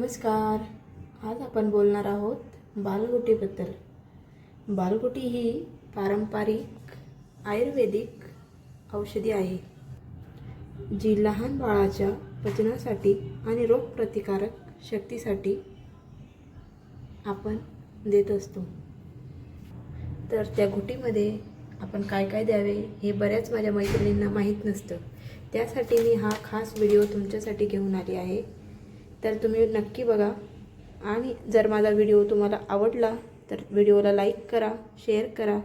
नमस्कार. आज आपण बोलणार आहोत बालगुटीबद्दल. बालगुटी ही पारंपरिक आयुर्वेदिक औषधी आहे, जी लहान बाळाच्या पचनासाठी आणि रोगप्रतिकारक शक्तीसाठी आपण देत असतो. तर त्या गुटीमध्ये आपण काय काय द्यावे हे बऱ्याच माझ्या मैत्रिणींना माहीत नसतं. त्यासाठी मी हा खास व्हिडिओ तुमच्यासाठी घेऊन आली आहे. तर तुम्ही नक्की बघा आणि जर माझा व्हिडिओ तुम्हाला आवडला तर व्हिडिओला लाईक करा, शेअर करा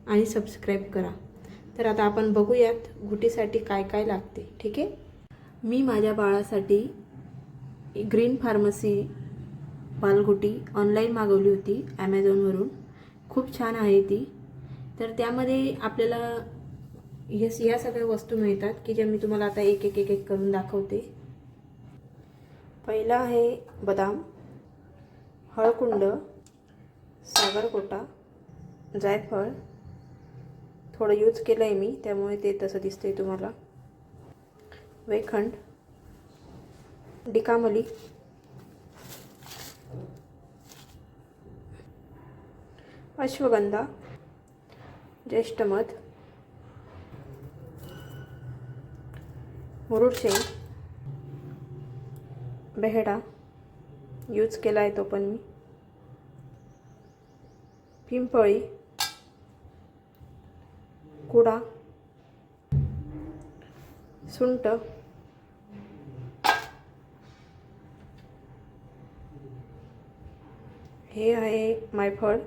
आणि सबस्क्राईब करा. तर आता आपण बघूयात गुटीसाठी काय काय लागते. ठीक आहे. मी माझ्या बाळासाठी ग्रीन फार्मसी बालगुटी ऑनलाईन मागवली होती ॲमेझॉनवरून. खूप छान आहे ती. तर त्यामध्ये आपल्याला या सगळ्या वस्तू मिळतात की ज्या मी तुम्हाला आता एक एक करून दाखवते. पहिला आहे बदाम, हळकुंड, सागरगोटा, जायफळ. थोडं यूज केलं आहे मी, त्यामुळे ते तसं दिसतंय तुम्हाला. वेखंड, डिकामली, अश्वगंधा, ज्येष्ठमध, मुरुड शेंग, बेहडा यूज केला आहे तो पण मी, पिंपळी, कुडा, सुंठ, हे आहे मायफळ,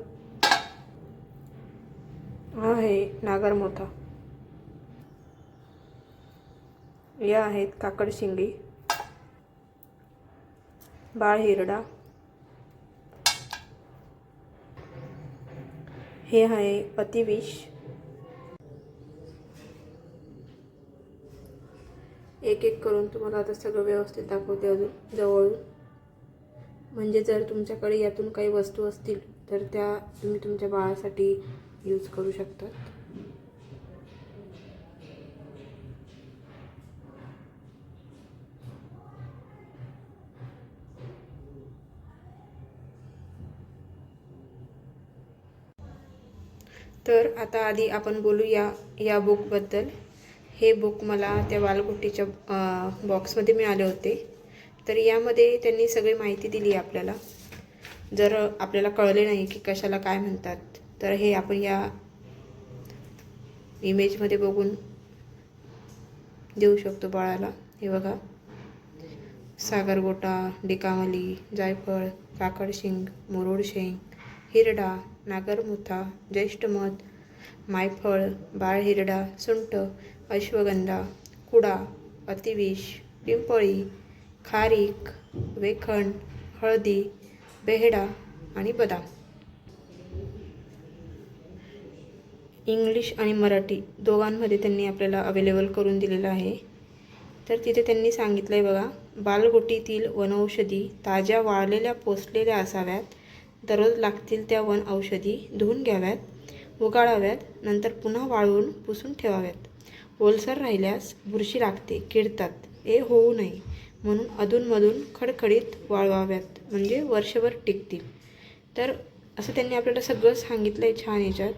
हा आहे नागरमोथा, या आहेत काकडशिंगी, बाळहिरडा, हे आहे अतिविष, एक एक करून तुम्हाला आता सगळं व्यवस्थित दाखवते अजून जवळून. म्हणजे जर तुमच्याकडे यातून काही वस्तू असतील तर त्या तुम्ही तुमच्या बाळासाठी यूज करू शकता. तर आता आधी आपण बोलूया या बुकबद्दल. हे बुक मला त्या बालगुटीच्या बॉक्समध्ये मिळाले होते. तर यामध्ये त्यांनी सगळी माहिती दिली आहे आपल्याला. जर आपल्याला कळले नाही की कशाला काय म्हणतात तर हे आपण या इमेजमध्ये बघून देऊ शकतो बाळाला. हे बघा, सागरगोटा, डिकामली, जायफळ, काकडशिंग, मुरुड शेंग, हिरडा, नागरमुथा, ज्येष्ठमध, मायफळ, बाळहिरडा, सुंठ, अश्वगंधा, कुडा, अतिविष, पिंपळी, खारीक, वेखंड, हळदी, बेहडा आणि बदाम. इंग्लिश आणि मराठी दोघांमध्ये त्यांनी आपल्याला अवेलेबल करून दिलेलं आहे. तर तिथे त्यांनी सांगितलं आहे बघा, बालगुटीतील वनौषधी ताज्या वाळलेल्या पोसलेल्या असाव्यात. दररोज लागतील त्या वन औषधी धुवून घ्याव्यात, उगाळाव्यात, नंतर पुन्हा वाळवून पुसून ठेवाव्यात. ओलसर राहिल्यास बुरशी लागते, किडतात. हे होऊ नये म्हणून अधूनमधून खडखडीत वाळवाव्यात, म्हणजे वर्षभर टिकतील. तर असं त्यांनी आपल्याला सगळं सांगितलं आहे छान याच्यात.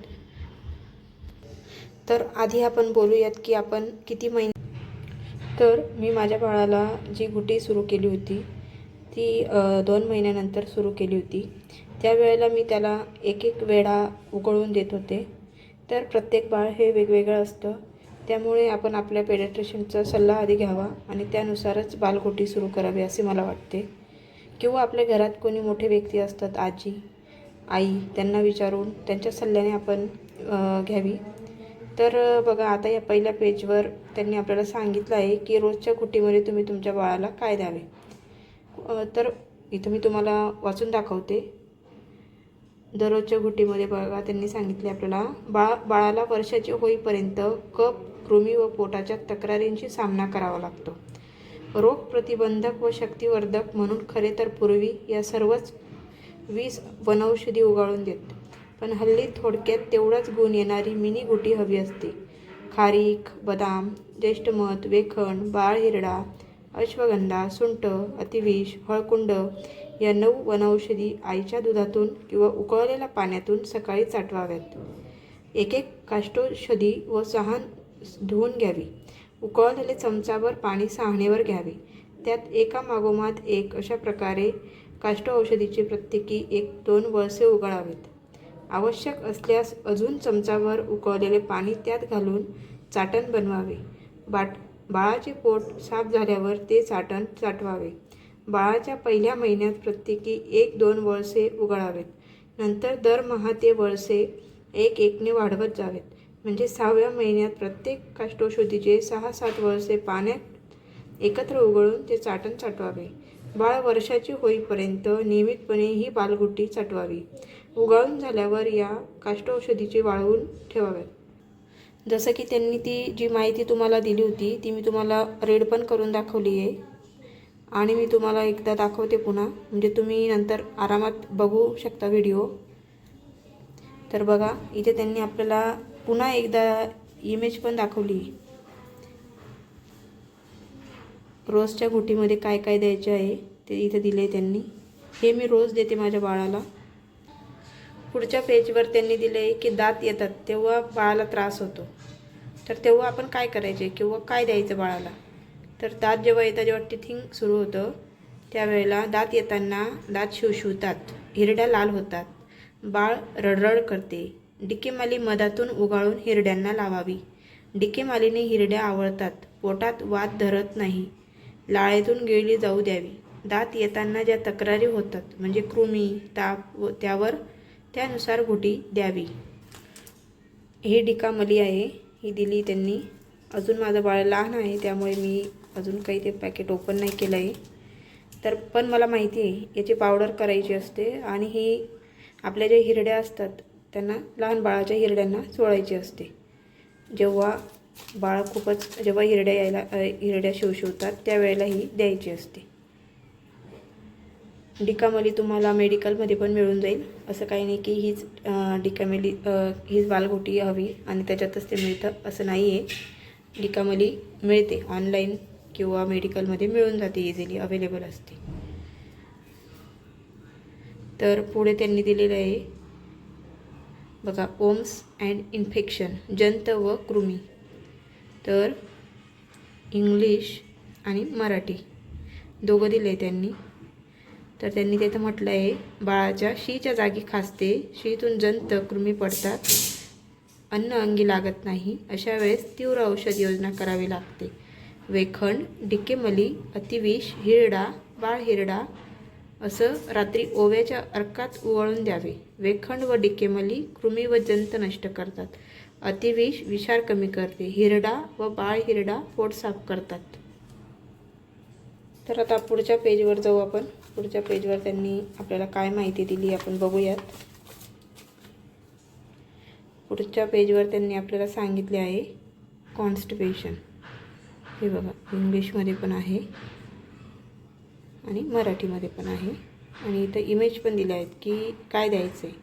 तर आधी आपण बोलूयात की आपण किती महिने. तर मी माझ्या बाळाला जी गुटी सुरू केली होती ती 2 महिन्यानंतर सुरू केली होती. त्यावेळेला मी त्याला एक वेळा उकळून देत होते. तर प्रत्येक बाळ हे वेगवेगळं असतं, त्यामुळे आपण आपल्या पेडियाट्रिशियनचा सल्ला आधी घ्यावा आणि त्यानुसारच बालगुटी सुरू करावी असे मला वाटते. किंवा आपल्या घरात कोणी मोठे व्यक्ती असतात, आजी, आई, त्यांना विचारून त्यांच्या सल्ल्याने आपण घ्यावी. तर बघा, आता या पहिल्या पेजवर त्यांनी आपल्याला सांगितलं आहे की रोजच्या गुटीमध्ये तुम्ही तुमच्या बाळाला काय द्यावे. तर इथं मी तुम्हाला वाचून दाखवते. दररोजच्या गुटीमध्ये बघा त्यांनी सांगितले आपल्याला, बाळाला वर्षाचे होईपर्यंत कफ, कृमी व पोटाच्या तक्रारींशी सामना करावा लागतो. रोग प्रतिबंधक व शक्तिवर्धक म्हणून खरे तर पूर्वी या सर्वच 20 वनौषधी उगाळून देत, पण हल्ली थोडक्यात तेवढाच गुण येणारी मिनी गुटी हवी असते. खारीक, बदाम, ज्येष्ठमध, वेखंड, बाळहिरडा, अश्वगंधा, सुंठ, अतिविष, हळकुंड या 9 वनौषधी आईच्या दुधातून किंवा उकळलेल्या पाण्यातून सकाळी चाटवाव्यात. एक एक काष्ठौषधी व सहान धुवून घ्यावी. उकळलेले चमचाभर पाणी सहाणेवर घ्यावे. त्यात एकामागोमाग एक अशा प्रकारे काष्ठौषधीचे प्रत्येकी 1-2 वळसे उगाळावेत. आवश्यक असल्यास अजून चमचाभर उकळलेले पाणी त्यात घालून चाटण बनवावे. बाळाचे पोट साफ झाल्यावर ते चाटण चाटवावे. बाळाच्या पहिल्या महिन्यात प्रत्येकी 1-2 वळसे उगाळावेत. नंतर दरमहा ते वळसे 1-1ने वाढवत जावेत. म्हणजे 6व्या महिन्यात प्रत्येक काष्ठौषधीचे 6-7 वळसे पाण्यात एकत्र उकळून ते चाटण चाटवावे. बाळ वर्षाचे होईपर्यंत नियमितपणे ही बालगुटी चाटवावी. उगाळून झाल्यावर या काष्ठौषधीचे वाळवून ठेवाव्यात. जसं की त्यांनी ती जी माहिती तुम्हाला दिली होती ती मी तुम्हाला रीड पण करून दाखवली आहे आणि मी तुम्हाला एकदा दाखवते पुन्हा, म्हणजे तुम्ही नंतर आरामात बघू शकता व्हिडिओ. तर बघा, इथे त्यांनी आपल्याला पुन्हा एकदा इमेज पण दाखवली. रोजच्या गुटीमध्ये काय काय द्यायचे आहे ते इथे दिले त्यांनी. हे मी रोज देते माझ्या बाळाला. पुढच्या पेजवर त्यांनी दिले की दात येतात तेव्हा बाळाला त्रास होतो, तर तेव्हा आपण काय करायचे किंवा काय द्यायचं बाळाला. तर दात जेव्हा येतात, जेव्हा टिथिंग सुरू होतं त्यावेळेला दात येताना दात शिवशिवतात, हिरड्या लाल होतात, बाळ रडरड करते. डिकेमाली मधातून उगाळून हिरड्यांना लावावी. डिकेमालीने हिरड्या आवळतात, पोटात वात धरत नाही, लाळेतून गिळली जाऊ द्यावी. दात येताना ज्या तक्रारी होतात म्हणजे कृमी, ताप व त्यावर त्यानुसार गुटी द्यावी. ही डिकामली आहे, ही दिली त्यांनी. अजून माझं बाळ लहान आहे त्यामुळे मी अजून काही ते पॅकेट ओपन नाही केलं आहे. तर पण मला माहिती आहे याची पावडर करायची असते आणि ही आपल्या ज्या हिरड्या असतात त्यांना, लहान बाळाच्या हिरड्यांना चोळायची असते. जेव्हा बाळ खूपच जेव्हा हिरड्या शिवशिवतात त्यावेळेला ही द्यायची असते. डिकामली तुम्हाला मेडिकलमध्ये पण मिळून जाईल. असं काही नाही की हीच डिकामली हीच बालगुटी हवी आणि त्याच्यातच ते मिळतं असं नाही आहे. डिकामली मिळते ऑनलाईन किंवा मेडिकलमध्ये मिळून जाते, इझिली अवेलेबल असते. तर पुढे त्यांनी दिलेलं आहे बघा, ओम्स अँड इन्फेक्शन, जंत व कृमी. तर इंग्लिश आणि मराठी दोघं दिले आहे त्यांनी. तर त्यांनी तिथं म्हटलं आहे, बाळाच्या शीच्या जागी खासते, शीतून जंत कृमी पडतात, अन्न अंगी लागत नाही, अशा वेळेस तीव्र औषध योजना करावी लागते. वेखंड, डिकेमली, अतिविष, हिरडा, बाळ हिरडा असं रात्री ओव्याच्या अर्कात उवळून द्यावे. वेखंड व डिकेमली कृमी व जंत नष्ट करतात. अतिविष विषार कमी करते. हिरडा व बाळ हिरडा पोट साफ करतात. तर आता पुढच्या पेजवर जाऊ आपण. पुढच्या पेजवर त्यांनी आपल्याला काय माहिती दिली आपण बघूयात. पुढच्या पेजवर त्यांनी आपल्याला सांगितले आहे कॉन्स्टिपेशन. हे बघा, इंग्लिशमध्ये पण आहे आणि मराठीमध्ये पण आहे आणि इथं इमेज पण दिल्या आहेत की काय द्यायचं आहे.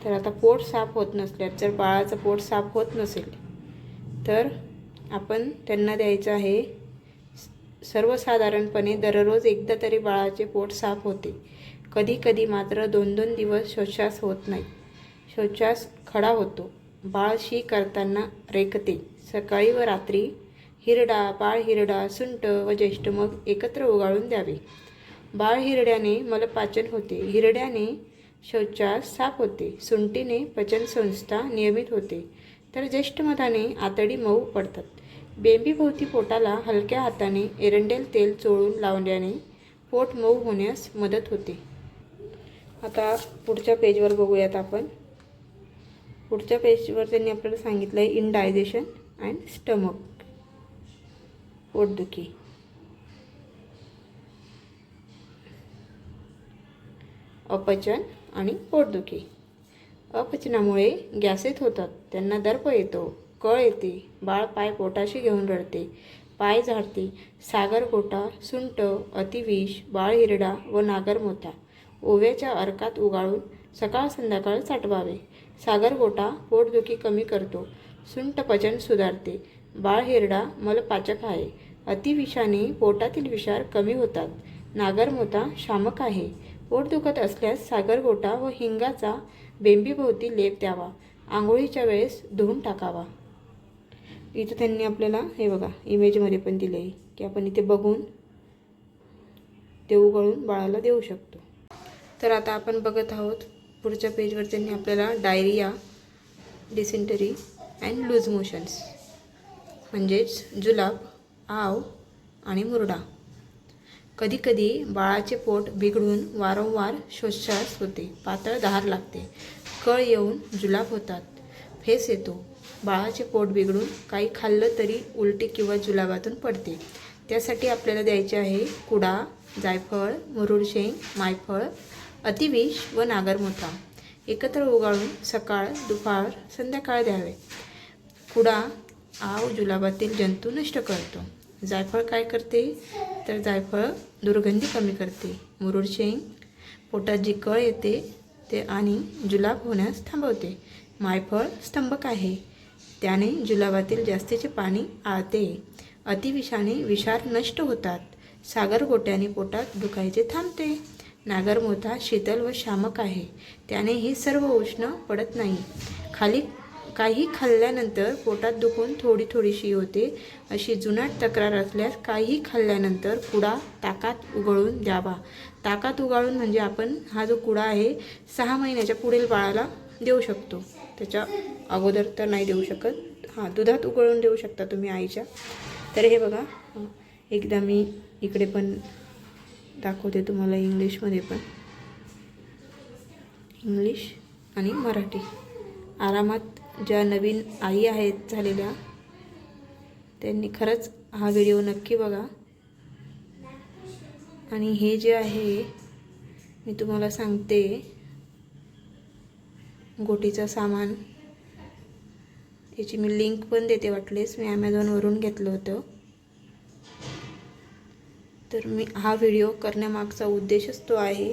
तर आता पोट साफ होत नसल्यास, जर बाळाचं पोट साफ होत नसेल तर आपण त्यांना द्यायचं आहे, सर्वसाधारणपणे दररोज एकदा तरी बाळाचे पोट साफ होते. कधी कधी मात्र 2-2 दिवस शौचास होत नाही. शौचास खडा होतो. बाळ शी करताना रेखते. सकाळी व रात्री हिरडा, बाळ हिरडा, सुंठ व ज्येष्ठमध एकत्र उगाळून द्यावे. बाळ हिरड्याने मलपाचन होते. हिरड्याने शौचास साफ होते. सुंठीने पचनसंस्था नियमित होते. तर ज्येष्ठमधाने आतडी मऊ पडतात. बेंबीभोवती पोटाला हलक्या हाताने एरंडेल तेल चोळून लावल्याने पोट मऊ होण्यास मदत होते. आता पुढच्या पेजवर बघूयात आपण. पुढच्या पेजवर त्यांनी आपल्याला सांगितलं आहे इनडायजेशन अँड स्टमक, पोटदुखी. अपचन आणि पोटदुखी. अपचनामुळे गॅसेस होतात, त्यांना दर्प येतो, कळ येते, बाळ पाय पोटाशी घेऊन रडते, पाय झाडते. सागरगोटा, सुंठ, अतिविष, बाळ हिरडा व नागरमोथा ओव्याच्या अर्कात उगाळून सकाळ संध्याकाळ चाटवावे. सागरगोटा पोटदुखी कमी करतो. सुंठ पचन सुधारते. बाळ हिरडा मलपाचक आहे. अतिविषाने पोटातील विषार कमी होतात. नागरमोथा शामक आहे. पोट दुखत असल्यास सागरगोटा व हिंगाचा बेंबीभोवती लेप द्यावा. आंघोळीच्या वेळेस धुवून टाकावा. इथं त्यांनी आपल्याला हे बघा इमेजमध्ये पण दिले आहे की आपण इथे बघून ते उघळून बाळाला देऊ शकतो. तर आता आपण बघत आहोत पुढच्या पेजवर त्यांनी आपल्याला diarrhoea, dysentery and loose motions म्हणजेच जुलाब, आव आणि मुरडा. कधीकधी बाळाचे पोट बिघडून वारंवार श्वास होते, पातळ धार लागते, कळ येऊन जुलाब होतात, फेस येतो. बाळाचे पोट बिघडून काही खाल्लं तरी उलटी किंवा जुलाबातून पडते. त्यासाठी आपल्याला द्यायचे आहे कुडा, जायफळ, मुरुड शेंग, मायफळ, अतिविष व नागरमोथा एकत्र उगाळून सकाळ, दुपार, संध्याकाळ द्यावे. कुडा आव जुलाबातील जंतू नष्ट करतो. जायफळ काय करते तर जायफळ दुर्गंधी कमी करते. मुरुड शेंग पोटात जी कळ येते ते आणि जुलाब होण्यास थांबवते. मायफळ स्तंभक आहे, त्याने जुलाबातील जास्तीचे पाणी आळते. अतिविषाने विषार नष्ट होतात. सागरगोट्याने पोटात दुखायचे थांबते. नागरमोथा शीतल व शामक आहे, त्याने हे सर्व उष्ण पडत नाही. काही खाल्ल्यानंतर पोटात दुखून थोडीशी होते अशी जुनाट तक्रार असल्यास काही खाल्ल्यानंतर कुडा ताकात उघळून द्यावा. ताकात उगाळून म्हणजे आपण हा जो कुडा आहे 6 महिन्याच्या पुढील बाळाला देऊ शकतो. त्याच्या अगोदर तर नाही देऊ शकत. दुधात उकळून देऊ शकता तुम्ही आईच्या. तर हे बघा एकदा मी इकडे पण दाखवते तुम्हाला इंग्लिशमध्ये पण, इंग्लिश आणि मराठी. आरामात ज्या नवीन आई आहेत झालेल्या त्यांनी खरंच हा व्हिडिओ नक्की बघा. आणि हे जे आहे मी तुम्हाला सांगते गोटीचं सामान, याची मी लिंक पण देते वाटलेस. मी ॲमेझॉनवरून घेतलं होतं. तर मी हा व्हिडिओ करण्यामागचा उद्देशच तो आहे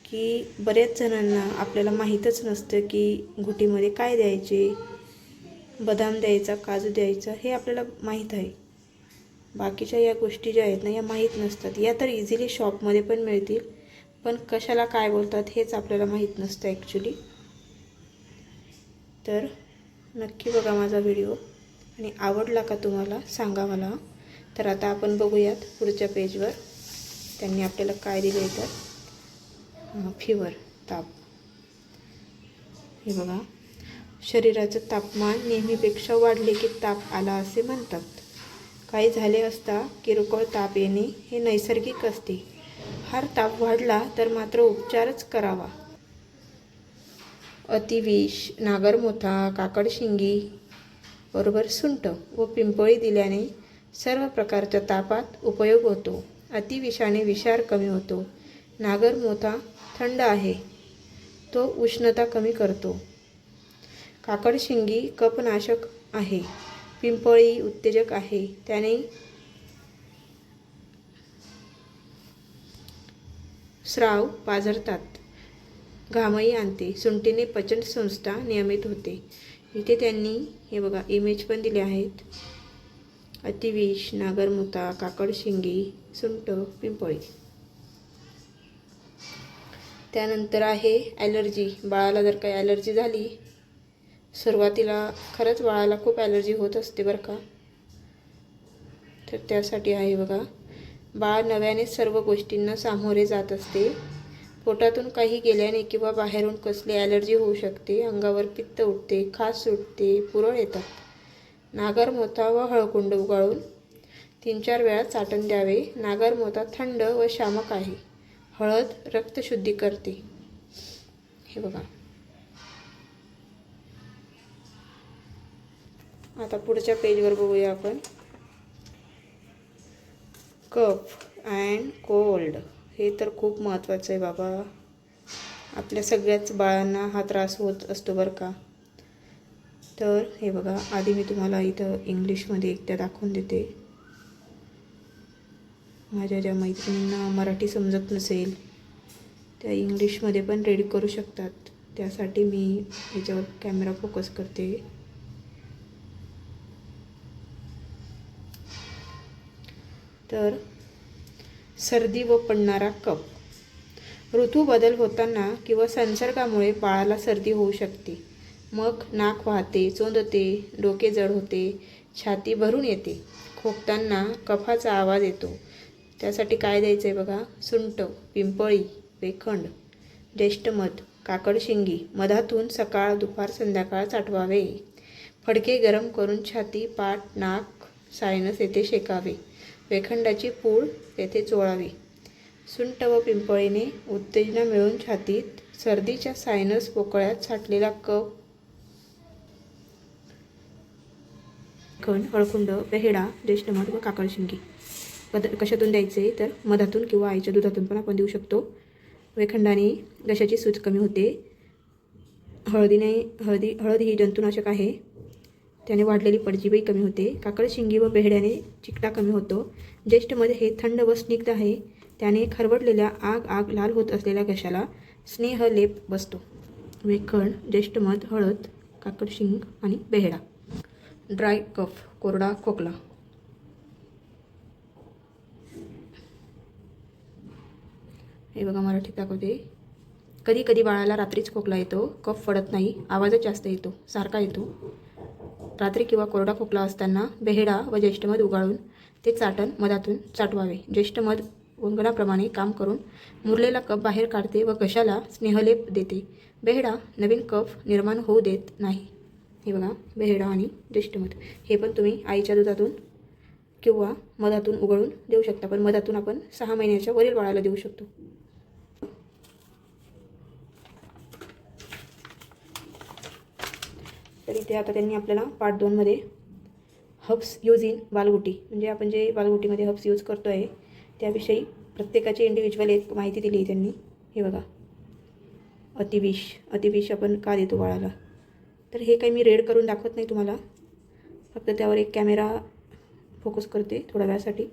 की बऱ्याच जणांना आपल्याला माहीतच नसतं की घुटीमध्ये काय द्यायचे. बदाम द्यायचा, काजू द्यायचा हे आपल्याला माहीत आहे. बाकीच्या या गोष्टी ज्या आहेत ना या माहीत नसतात. या तर इझिली शॉपमध्ये पण मिळतील, पण कशाला काय बोलतात हेच आपल्याला माहीत नसतं ॲक्च्युली. तर नक्की बघा माझा व्हिडिओ आणि आवडला का तुम्हाला सांगा मला. तर आता आपण बघूयात पुढच्या पेजवर त्यांनी आपल्याला काय दिले तर फीवर, ताप. हे बघा, शरीराचं तापमान नेहमीपेक्षा वाढले की ताप आला असे म्हणतात. काही झाले असता किरकोळ ताप येणे हे नैसर्गिक असते. फार ताप वाढला तर मात्र उपचारच करावा. अतिविष, नागरमोथा, काकडशिंगी बरोबर सुंठ व पिंपळी दिल्याने सर्व प्रकारच्या तापात उपयोग होतो. अतिविषाने विषार कमी होतो. नागरमोथा थंड आहे, तो उष्णता कमी करतो. काकडशिंगी कफनाशक आहे. पिंपळी उत्तेजक आहे, त्याने स्राव पाझरतात, घामही आणते. सुंठीने पचन संस्था नियमित होते. इथे त्यांनी हे बघा इमेज पण दिले आहेत. अतिविष, नागरमोथा, काकडशिंगी, सुंठ, पिंपळी. त्यानंतर आहे ॲलर्जी. बाळाला जर काही ॲलर्जी झाली, सुरुवातीला खरंच बाळाला खूप ॲलर्जी होत असते बरं का. तर त्यासाठी आहे बघा, बाळ नव्याने सर्व गोष्टींना सामोरे जात असते. पोटातून काही गेल्याने किंवा बाहेरून कसली ॲलर्जी होऊ शकते. अंगावर पित्त उठते, खाज सुटते, पुरळ येतात. नागरमोथा व हळकुंड उगाळून 3-4 वेळा चाटण द्यावे. नागरमोथा थंड व शामक आहे. हळद रक्तशुद्धी करते. हे बघा. आता पुढच्या पेजवर बघूया आपण. कफ अँड कोल्ड हे तर खूप महत्त्वाचं आहे बाबा. आपल्या सगळ्याच बाळांना हा त्रास होत असतो बरं का. तर हे बघा, आधी मी तुम्हाला इथं इंग्लिशमध्ये एकदा दाखवून देते. माझ्या ज्या मैत्रिणींना मराठी समजत नसेल त्या इंग्लिशमध्ये पण रीड करू शकतात. त्यासाठी मी ह्याच्यावर कॅमेरा फोकस करते. तर सर्दी व पडणारा कफ. ऋतू बदल होताना किंवा संसर्गामुळे बाळाला सर्दी होऊ शकते. मग नाक वाहते, चोंदते, डोके जड होते, छाती भरून येते. खोकताना कफाचा आवाज येतो. त्यासाठी काय द्यायचं आहे बघा. सुंठ, पिंपळी, वेखंड, ज्येष्ठमध, काकडशिंगी मधातून सकाळ, दुपार, संध्याकाळ चाटवावे. फडके गरम करून छाती, पाठ, नाक, सायनस येथे शेकावे. वेखंडाची पूड येथे चोळावी. सुंठ व पिंपळीने उत्तेजना मिळून छातीत, सर्दीच्या सायनस पोकळ्यात साठलेला कफ, खंड, हळकुंड, बेहेडा, ज्येष्ठमध व काकडशिंगी कशातून द्यायचे तर मधातून किंवा आईच्या दुधातून पण आपण देऊ शकतो. वेखंडाने घशाची सूज कमी होते. हळद ही जंतुनाशक आहे, त्याने वाढलेली पडजीबही कमी होते. काकडशिंगी व बेहड्याने चिकटा कमी होतो. ज्येष्ठमध हे थंड व स्निग्ध आहे, त्याने खरवडलेल्या आग लाल होत असलेल्या घशाला स्नेहलेप बसतो. वेखंड, ज्येष्ठमध, हळद, काकडशिंग आणि बेहडा. ड्राय कफ, कोरडा खोकला. हे बघा मराठीत दाखवते. कधी कधी बाळाला रात्रीच खोकला येतो. कफ पडत नाही, आवाजच जास्त येतो, सारखा येतो. रात्री किंवा कोरडा खोकला असताना बेहेडा व ज्येष्ठमध उगाळून ते चाटण मधातून चाटवावे. ज्येष्ठमध वंगणाप्रमाणे काम करून मुरलेला कफ बाहेर काढते व घशाला स्नेहलेप देते. बेहेडा नवीन कफ निर्माण होऊ देत नाही. हे बघा बेहेडा आणि ज्येष्ठमध हे पण तुम्ही आईच्या दुधातून किंवा मधातून उगाळून देऊ शकता, पण मधातून आपण 6 महिन्याच्या वरील बाळाला देऊ शकतो. तर इथे आता त्यांनी आपल्याला पार्ट 2मध्ये हब्स यूज इन बालगुटी, म्हणजे आपण जे बालगुटीमध्ये हब्स यूज करतो आहे त्याविषयी प्रत्येकाची इंडिव्हिज्युअल एक माहिती दिली आहे त्यांनी. हे बघा अतिविष आपण का देतो बाळाला, तर हे काही मी रेड करून दाखवत नाही तुम्हाला, फक्त त्यावर एक कॅमेरा फोकस करते थोड्या वेळासाठी.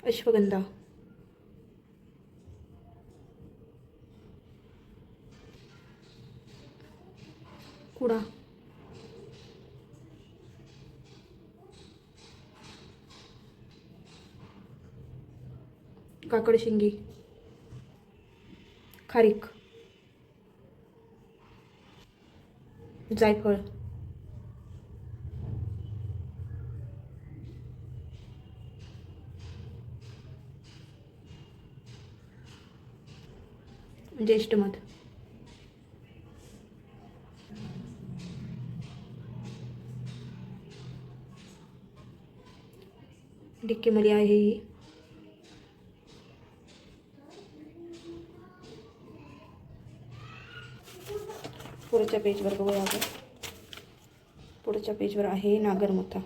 अश्वगंधा, कुडा, काकडशिंगी, खारीक, जायफळ, ज्येष्ठमध, डिक्कीमली आहे ही, पुढच्या पेजवर बघूया आपण. पुढच्या पेजवर आहे नागरमोथा.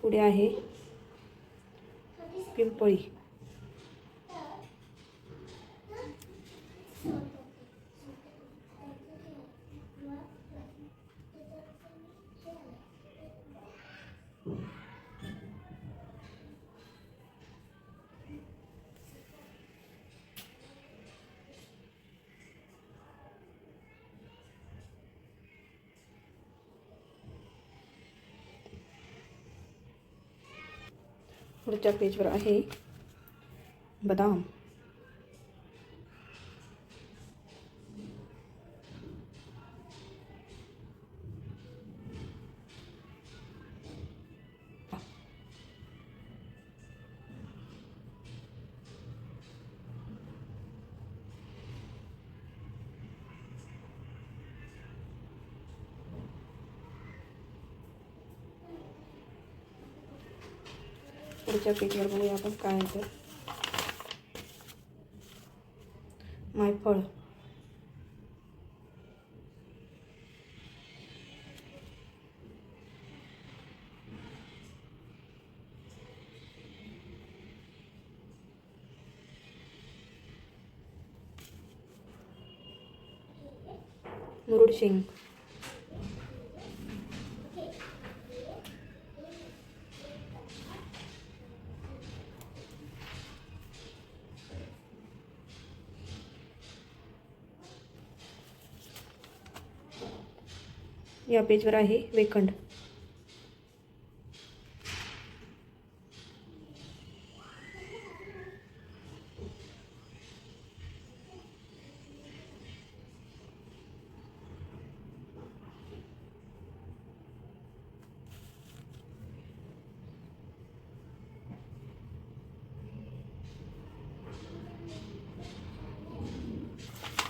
पुढे आहे पिंपळी, पुढच्या पेजवर आहे बदाम, पुढच्या पेजवर बघूया आपण काय आहे तर मायफळ, मुरुड शेंग, या पेजवर आहे वेखंड.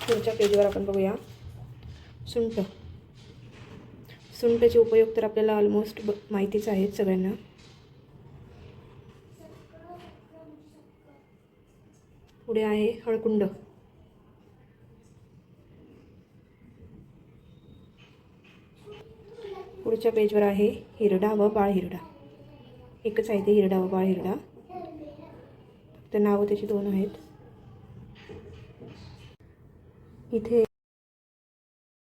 पुढच्या पेजवर आपण बघूया सुंठ. सुंठचे उपयोग तर आपल्याला ऑलमोस्ट माहितीच आहेत सगळ्यांना. पुढे आहे हळकुंड. पुढच्या पेजवर आहे हिरडा व बाळ हिरडा. एकच आहे ते हिरडा व बाळ हिरडा, फक्त नावं त्याची दोन आहेत. इथे